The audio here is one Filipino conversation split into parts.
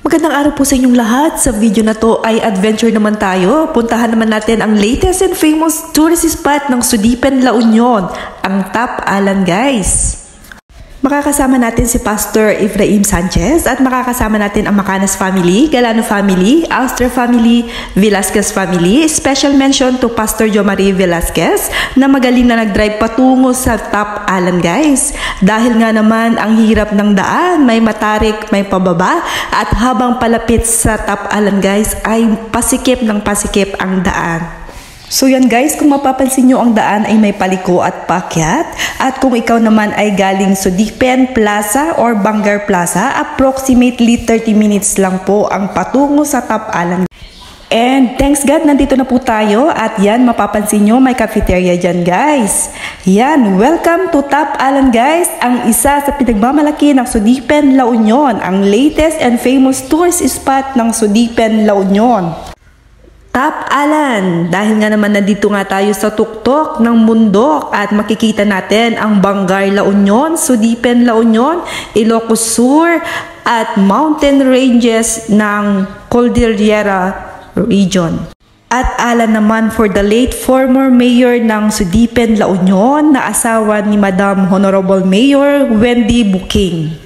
Magandang araw po sa inyong lahat. Sa video na to ay adventure naman tayo. Puntahan naman natin ang latest and famous tourist spot ng Sudipen, La Union, ang Top Alan, guys. Makakasama natin si Pastor Efraim Sanchez at makakasama natin ang Macanas family, Galano family, Auster family, Velasquez family. Special mention to Pastor Jo Marie Velasquez na magaling na nag-drive patungo sa Top Alan, guys. Dahil nga naman ang hirap ng daan, may matarik, may pababa, at habang palapit sa Top Alan, guys, ay pasikip ng pasikip ang daan. So yan, guys, kung mapapansin nyo, ang daan ay may paliko at paakyat. At kung ikaw naman ay galing Sudipen Plaza or Bangar Plaza, approximately 30 minutes lang po ang patungo sa Top Alan. And thanks God, nandito na po tayo. At yan, mapapansin nyo, may cafeteria dyan, guys. Yan, welcome to Top Alan, guys. Ang isa sa pinagmamalaki ng Sudipen, La Union. Ang latest and famous tourist spot ng Sudipen, La Union. Top Alan, dahil nga naman nandito nga tayo sa tuktok ng bundok at makikita natin ang Bangar La Union, Sudipen La Union, Ilocos Sur at mountain ranges ng Cordillera region. At Alan naman for the late former mayor ng Sudipen La Union na asawa ni Madam Honorable Mayor Wendy Buking.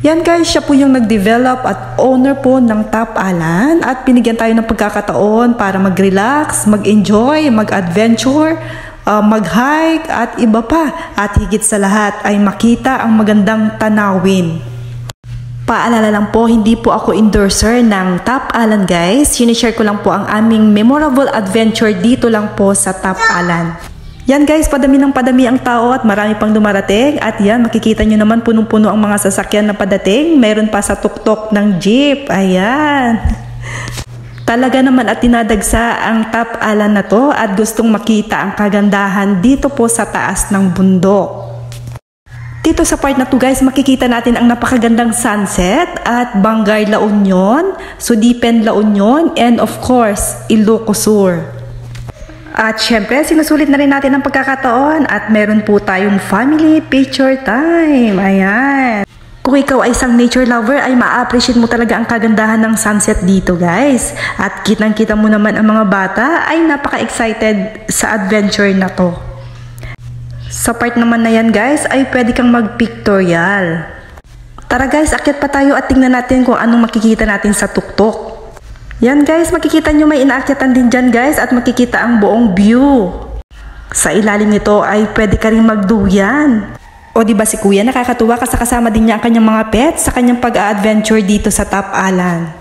Yan, guys, siya po yung nag-develop at owner po ng Top Alan at binigyan tayo ng pagkakataon para mag-relax, mag-enjoy, mag-adventure, mag-hike at iba pa. At higit sa lahat ay makita ang magandang tanawin. Paalala lang po, hindi po ako endorser ng Top Alan, guys. Sinishare ko lang po ang aming memorable adventure dito lang po sa Top Alan. Yan, guys, padami ng padami ang tao at marami pang dumarating. At yan, makikita nyo naman punong-puno ang mga sasakyan na padating. Meron pa sa tuktok ng jeep. Ayan. Talaga naman at tinadagsa ang Top Alan na to at gustong makita ang kagandahan dito po sa taas ng bundok. Dito sa part na to, guys, makikita natin ang napakagandang sunset at Bangar La Union, Sudipen La Union, and of course, Ilocos Sur. At syempre, sinusulit na rin natin ang pagkakataon at meron po tayong family picture time. Ayan. Kung ikaw ay isang nature lover, ay ma-appreciate mo talaga ang kagandahan ng sunset dito, guys. At kitang-kita mo naman ang mga bata ay napaka-excited sa adventure na to. Sa part naman na yan, guys, ay pwede kang mag-pictorial. Tara, guys, akyat pa tayo at tingnan natin kung anong makikita natin sa tuktok. Yan, guys, makikita nyo may inaakyatan din dyan, guys, at makikita ang buong view. Sa ilalim nito ay pwede ka rin magduyan. O diba si Kuya nakakatuwa kasi kasama din niya ang kanyang mga pets sa kanyang pag-a-adventure dito sa Top Alan.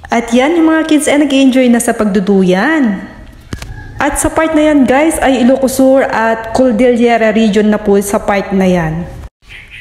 At yan, yung mga kids ay nag-enjoy na sa pagduduyan. At sa part na yan, guys, ay Ilocos Sur at Cordillera region na po sa part na yan.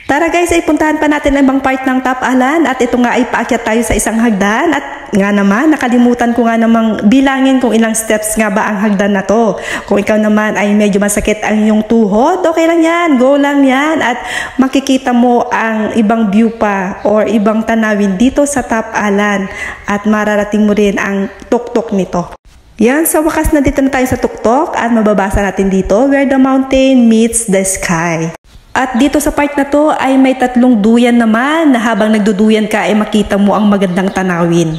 Tara, guys, ay puntahan pa natin ang ibang part ng Top Alan at ito nga ay paakyat tayo sa isang hagdan at nga naman nakalimutan ko nga namang bilangin kung ilang steps nga ba ang hagdan na to. Kung ikaw naman ay medyo masakit ang iyong tuhod, okay lang yan, go lang yan at makikita mo ang ibang view pa or ibang tanawin dito sa Top Alan at mararating mo rin ang tuktok nito. Yan, sa wakas na dito na tayo sa tuktok at mababasa natin dito where the mountain meets the sky. At dito sa part na to ay may tatlong duyan naman na habang nagduduyan ka ay makita mo ang magandang tanawin.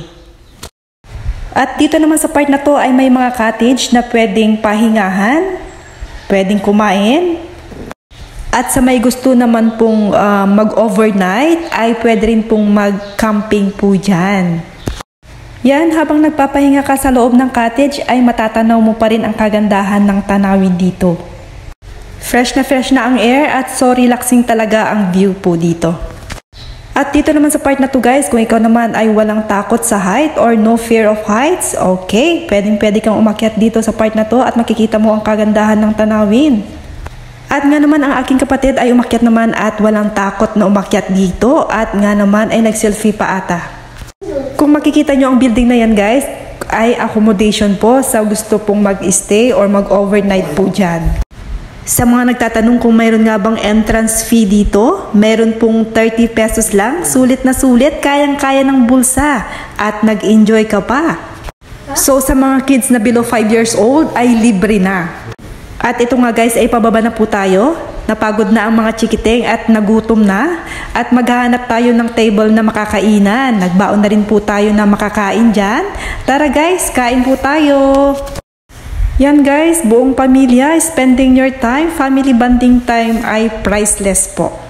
At dito naman sa part na to ay may mga cottage na pwedeng pahingahan, pwedeng kumain. At sa may gusto naman pong mag-overnight ay pwede rin pong mag-camping po dyan. Yan, habang nagpapahinga ka sa loob ng cottage ay matatanaw mo pa rin ang kagandahan ng tanawin dito. Fresh na ang air at so relaxing talaga ang view po dito. At dito naman sa part na to, guys, kung ikaw naman ay walang takot sa height or no fear of heights, okay, pwede kang umakyat dito sa part na to at makikita mo ang kagandahan ng tanawin. At nga naman ang aking kapatid ay umakyat naman at walang takot na umakyat dito at nga naman ay nag-selfie pa ata. Kung makikita nyo ang building na yan, guys, ay accommodation po sa gusto pong mag-stay or mag-overnight po dyan. Sa mga nagtatanong kung mayroon nga bang entrance fee dito, meron pong 30 pesos lang, sulit na sulit, kayang-kaya ng bulsa at nag-enjoy ka pa. So sa mga kids na below 5 years old ay libre na. At ito nga, guys, ay pababa na po tayo. napagod na ang mga chikiting at nagutom na at maghahanap tayo ng table na makakainan. Nagbaon na rin po tayo na makakain dyan. Tara guys, kain po tayo! Yan guys, buong pamilya, spending your time, family bonding time ay priceless po.